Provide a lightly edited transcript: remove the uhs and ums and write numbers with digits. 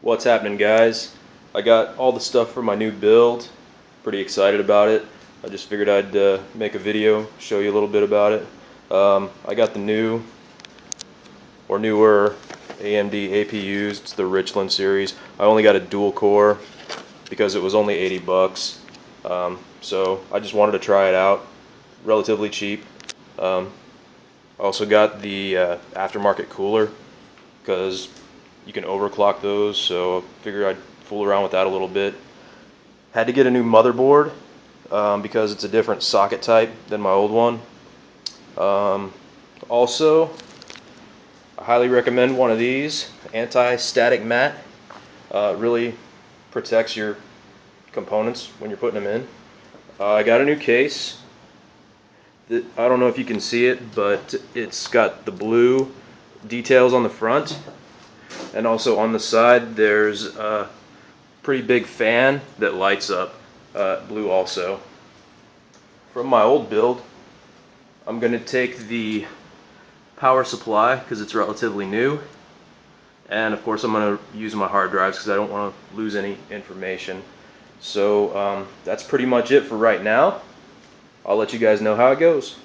What's happening, guys? I got all the stuff for my new build. Pretty excited about it. I just figured I'd make a video, show you a little bit about it. I got the new or newer AMD APUs. It's the Richland series. I only got a dual core because it was only 80 bucks. So I just wanted to try it out. Relatively cheap. I also got the aftermarket cooler because you can overclock those, so I figured I'd fool around with that a little bit. Had to get a new motherboard because it's a different socket type than my old one. Also, I highly recommend one of these, anti-static mat. Really protects your components when you're putting them in. I got a new case. I don't know if you can see it, but it's got the blue details on the front, and also on the side there's a pretty big fan that lights up blue also. From my old build, I'm going to take the power supply because it's relatively new, and of course I'm going to use my hard drives because I don't want to lose any information. So that's pretty much it for right now. I'll let you guys know how it goes.